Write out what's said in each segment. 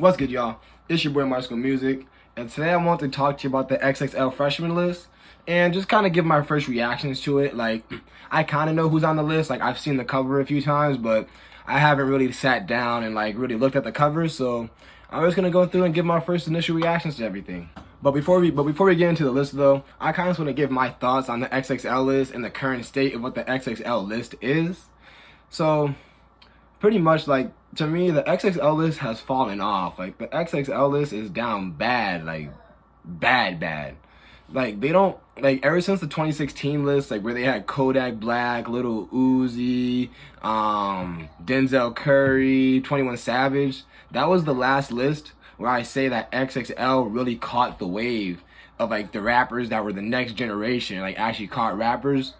What's good, y'all? It's your boy Marsko Music, and today I want to talk to you about the XXL freshman list and just kind of give my first reactions to it. Like, I kind of know who's on the list. Like, I've seen the cover a few times, but I haven't really sat down and like really looked at the cover. So I'm just gonna go through and give my first initial reactions to everything. But before we get into the list though, I kind of want to give my thoughts on the XXL list and the current state of what the XXL list is. So pretty much, like, to me, the XXL list has fallen off. Like, the XXL list is down bad, like, bad. Like, they don't, like, ever since the 2016 list, like, where they had Kodak Black, Lil Uzi, Denzel Curry, 21 Savage, that was the last list where I say that XXL really caught the wave of, like, the rappers that were the next generation, like, actually caught rappers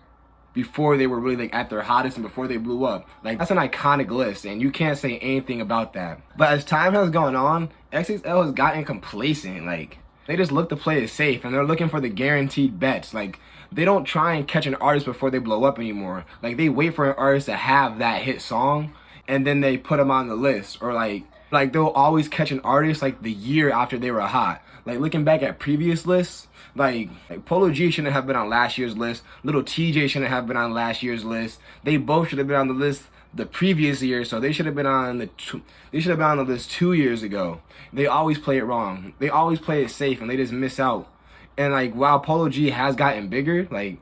before they were really like at their hottest and before they blew up. Like, that's an iconic list and you can't say anything about that. But as time has gone on, XXL has gotten complacent. Like, they just look to play it safe and they're looking for the guaranteed bets. Like, they don't try and catch an artist before they blow up anymore. Like, they wait for an artist to have that hit song and then they put them on the list. Or like they'll always catch an artist like the year after they were hot. Like, looking back at previous lists, like Polo G shouldn't have been on last year's list. Little TJ shouldn't have been on last year's list. They both should have been on the list the previous year, so they should have been on the list 2 years ago. They always play it wrong. They always play it safe, and they just miss out. And like, while Polo G has gotten bigger, like,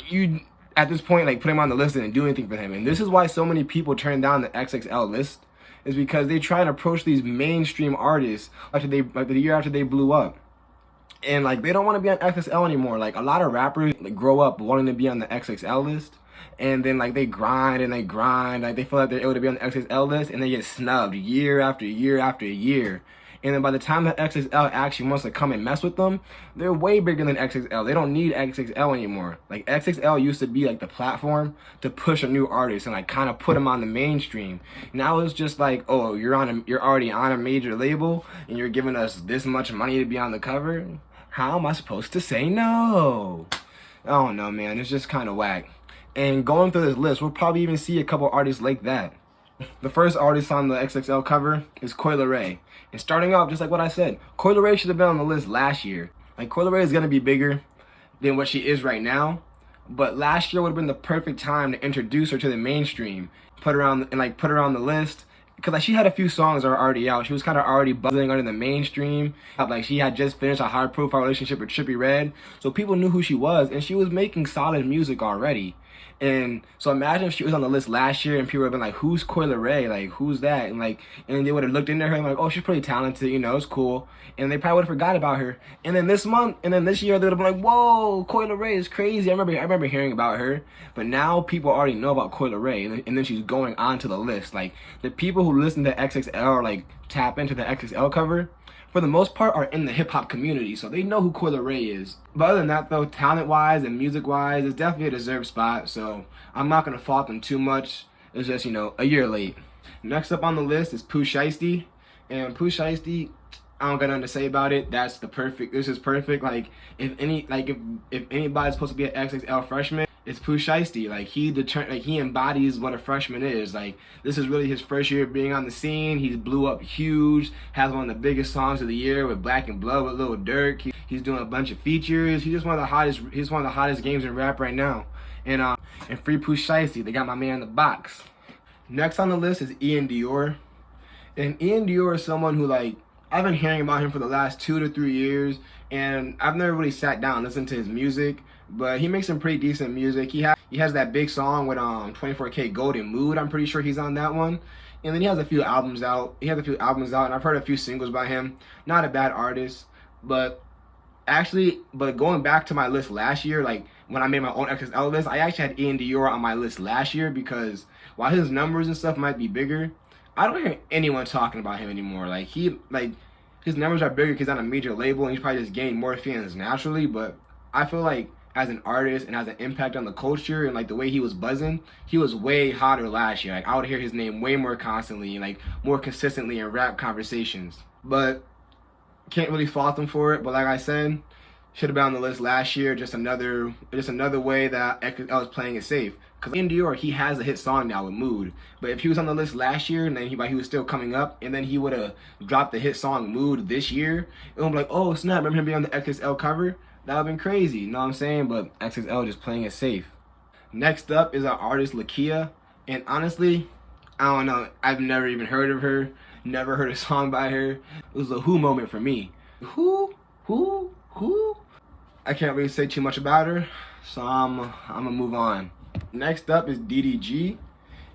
you at this point like put him on the list and do anything for him. And this is why so many people turn down the XXL list, is because they try and approach these mainstream artists after they, like, the year after they blew up. And like, they don't want to be on XXL anymore. Like, a lot of rappers like grow up wanting to be on the XXL list, and then like they grind, like they feel like they're able to be on the XXL list, and they get snubbed year after year after year. And then by the time that XXL actually wants to come and mess with them, they're way bigger than XXL. They don't need XXL anymore. Like, XXL used to be like the platform to push a new artist and like kind of put them on the mainstream. Now it's just like, oh, you're already on a major label and you're giving us this much money to be on the cover. How am I supposed to say no? I don't know, man. It's just kind of whack. And going through this list, we'll probably even see a couple artists like that. The first artist on the XXL cover is Coi Leray. And starting off, just like what I said, Coi Leray should have been on the list last year. Like, Coi Leray is going to be bigger than what she is right now. But last year would have been the perfect time to introduce her to the mainstream. Put her on the list. Because like, she had a few songs that were already out. She was kind of already buzzing under the mainstream. Like, she had just finished a high-profile relationship with Trippie Redd. So people knew who she was, and she was making solid music already. And so imagine if she was on the list last year and people would have been like, who's Coi Leray? Like, who's that? And like, and they would have looked into her and like, oh, she's pretty talented, you know, it's cool. And they probably would have forgot about her. And then this year, they would have been like, whoa, Coi Leray is crazy. I remember hearing about her. But now people already know about Coi Leray, and then she's going onto the list. Like, the people who listen to XXL or like tap into the XXL cover, for the most part, are in the hip-hop community, so they know who Coi Leray is. But other than that, though, talent-wise and music-wise, it's definitely a deserved spot, so I'm not going to fault them too much. It's just, you know, a year late. Next up on the list is Pooh Shiesty. And Pooh Shiesty, I don't got nothing to say about it. This is perfect. Like, if anybody's supposed to be an XXL freshman, it's Pooh Shiesty. Like, he embodies what a freshman is. Like, this is really his first year being on the scene. He blew up huge. Has one of the biggest songs of the year with Black and Blood with Lil Durk. He's doing a bunch of features. He's one of the hottest games in rap right now. And free Pooh Shiesty. They got my man in the box. Next on the list is Ian Dior. And Ian Dior is someone who, like, I've been hearing about him for the last 2 to 3 years, and I've never really sat down and listened to his music, but he makes some pretty decent music. He has that big song with 24K Golden Mood. I'm pretty sure he's on that one. And then he has a few albums out. And I've heard a few singles by him. Not a bad artist, but going back to my list last year, like when I made my own XXL list, I actually had Ian Dior on my list last year because while his numbers and stuff might be bigger, I don't hear anyone talking about him anymore. Like, his numbers are bigger because he's on a major label and he's probably just gained more fans naturally. But I feel like as an artist and has an impact on the culture and like the way he was buzzing, he was way hotter last year. Like, I would hear his name way more constantly and like more consistently in rap conversations. But can't really fault him for it. But like I said, Should have been on the list last year. Just another way that XXL is playing it safe. Because in Dior, he has a hit song now with Mood. But if he was on the list last year and then he was still coming up, and then he would have dropped the hit song Mood this year, it would be like, oh snap, remember him being on the XXL cover? That would have been crazy, you know what I'm saying? But XXL just playing it safe. Next up is our artist Lakia. And honestly, I don't know. I've never even heard of her. Never heard a song by her. It was a who moment for me. Who? Who? I can't really say too much about her, so I'm gonna move on. Next up is DDG.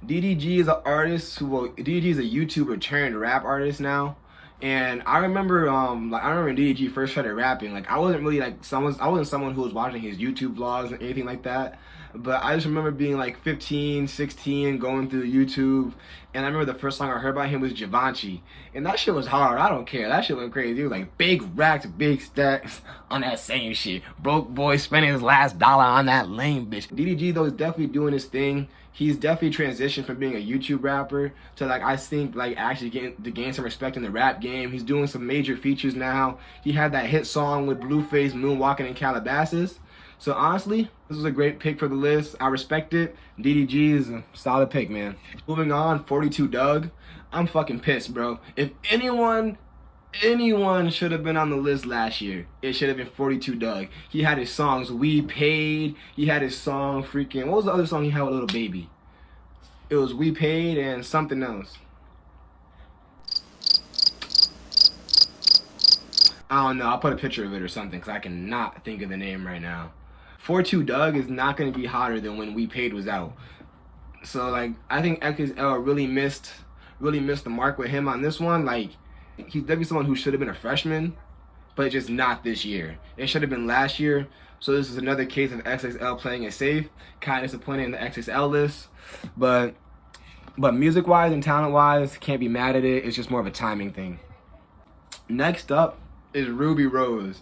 DDG is an artist DDG is a YouTuber turned rap artist now. And I remember when DDG first started rapping, like I wasn't really like I wasn't someone who was watching his YouTube vlogs or anything like that. But I just remember being like 15, 16, going through YouTube, and I remember the first song I heard about him was Givenchy. And that shit was hard. I don't care. That shit went crazy. It was like big racks, big stacks on that same shit. Broke boy spending his last dollar on that lame bitch. DDG though is definitely doing his thing. He's definitely transitioned from being a YouTube rapper to like I think like actually gain some respect in the rap game. He's doing some major features now. He had that hit song with Blueface moonwalking in Calabasas. So honestly, this is a great pick for the list. I respect it. DDG is a solid pick, man. Moving on, 42 Doug. I'm fucking pissed, bro. If anyone should have been on the list last year, it should have been 42 Doug. He had his songs We Paid. He had his song freaking, what was the other song he had with Little Baby? It was We Paid and something else. I don't know. I'll put a picture of it or something because I cannot think of the name right now. 42 Doug is not going to be hotter than when We Paid was out. So like I think XXL really missed the mark with him on this one. Like he's definitely someone who should have been a freshman, but just not this year. It should have been last year. So this is another case of XXL playing it safe. Kind of disappointed in the XXL list, but music wise and talent wise, can't be mad at it. It's just more of a timing thing. Next up is Ruby Rose.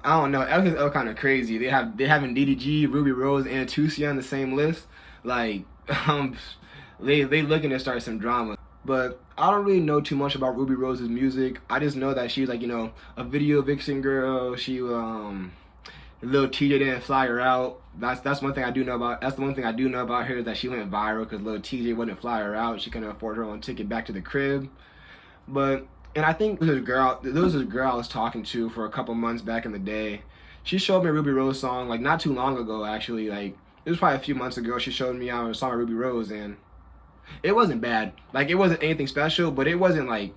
I don't know. XXL kind of crazy. They having DDG, Ruby Rose, and Tusi on the same list. Like, they looking to start some drama. But I don't really know too much about Ruby Rose's music. I just know that she's like, you know, a video vixen girl. She Lil TJ didn't fly her out. That's one thing I do know about. That's the one thing I do know about her is that she went viral because Lil TJ wouldn't fly her out. She couldn't afford her own ticket back to the crib. And I think there was this girl I was talking to for a couple months back in the day. She showed me a Ruby Rose song, like not too long ago actually. Like it was probably a few months ago. She showed me a song of Ruby Rose, and it wasn't bad. Like it wasn't anything special, but it wasn't like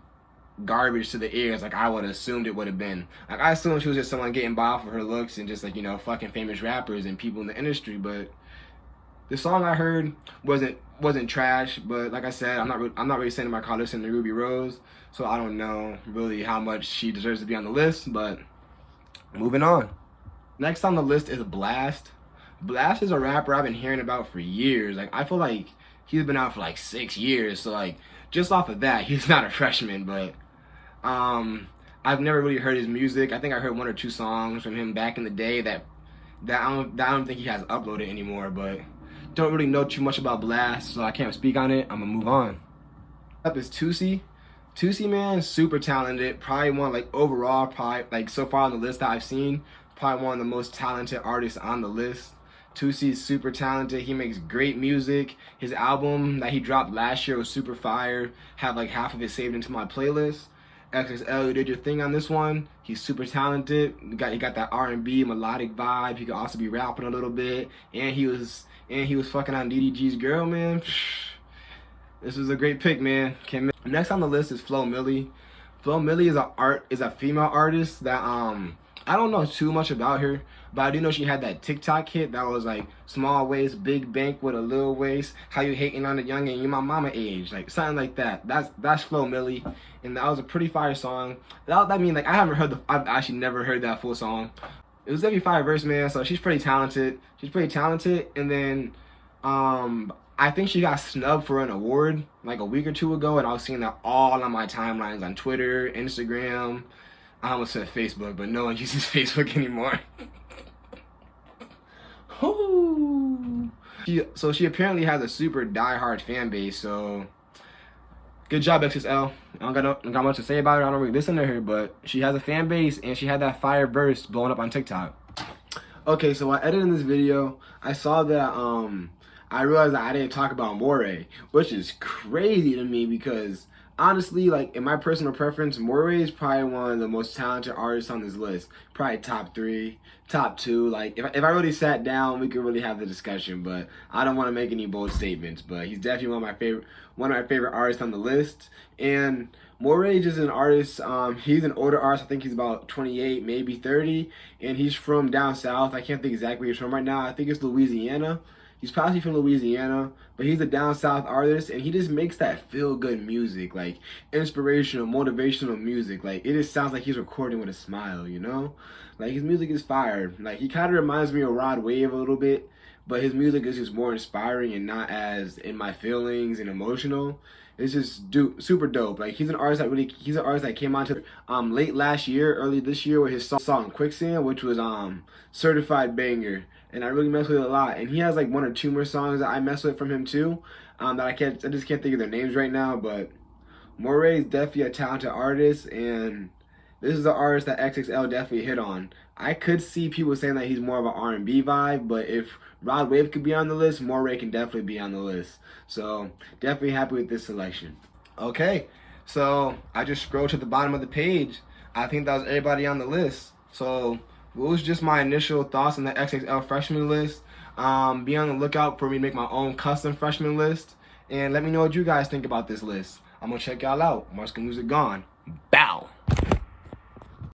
garbage to the ears like I would have assumed it would have been. Like I assumed she was just someone getting by off of her looks and just like, you know, fucking famous rappers and people in the industry. But the song I heard wasn't trash, but like I said, I'm not really saying my car listening to Ruby Rose, so I don't know really how much she deserves to be on the list. But moving on. Next on the list is Blast. Blast is a rapper I've been hearing about for years. Like I feel like he's been out for like 6 years, so like just off of that, he's not a freshman. But I've never really heard his music. I think I heard 1 or 2 songs from him back in the day that I don't think he has uploaded anymore, but don't really know too much about Blast, so I can't speak on it. I'm gonna move on. Up is Tusi. Tusi, man, super talented. Probably one, like overall, probably like so far on the list that I've seen, probably one of the most talented artists on the list. Tusi is super talented. He makes great music. His album that he dropped last year was super fire. Have like half of it saved into my playlist. XXL, you did your thing on this one. He's super talented. He got that R&B melodic vibe. He could also be rapping a little bit, and he was fucking on DDG's girl, man. This was a great pick, man. Next on the list is Flo Milli. Flo Milli is a female artist that I don't know too much about her, but I do know she had that TikTok hit that was like small waist, big bank with a little waist. How you hating on the young and you my mama age, like something like that. That's Flo Milli, and that was a pretty fire song. That mean like I've actually never heard that full song. It was every fire verse, man. So she's pretty talented. And then I think she got snubbed for an award like a week or 2 ago, and I was seeing that all on my timelines on Twitter, Instagram. I almost said Facebook, but no one uses Facebook anymore. So she apparently has a super diehard fan base, so Good job, XXL. I don't got much to say about her. I don't really listen to her, but she has a fan base and she had that fire burst blowing up on TikTok. Okay, so while editing this video, I saw that I realized that I didn't talk about Moray, which is crazy to me because honestly, like in my personal preference, Moray is probably one of the most talented artists on this list. Probably top 3, top 2. Like if I really sat down, we could really have the discussion. But I don't want to make any bold statements. But he's definitely one of my favorite artists on the list. And Moray is an artist. He's an older artist. I think he's about 28, maybe 30, and he's from down south. I can't think exactly where he's from right now. I think it's Louisiana. He's probably from Louisiana, but he's a down south artist, and he just makes that feel-good music, like inspirational, motivational music. Like it just sounds like he's recording with a smile, you know? Like his music is fire. Like he kind of reminds me of Rod Wave a little bit, but his music is just more inspiring and not as in my feelings and emotional. It's just super dope. Like he's an artist that came on to late last year, early this year with his song Quicksand, which was certified banger. And I really mess with it a lot. And he has like 1 or 2 more songs that I mess with from him too. That I just can't think of their names right now. But Moray is definitely a talented artist, and this is the artist that XXL definitely hit on. I could see people saying that he's more of an R&B vibe, but if Rod Wave could be on the list, Moray can definitely be on the list. So definitely happy with this selection. Okay, so I just scrolled to the bottom of the page. I think that was everybody on the list. So what was just my initial thoughts on the XXL freshman list. Be on the lookout for me to make my own custom freshman list. And let me know what you guys think about this list. I'm going to check y'all out. Markskin Music gone. Bow.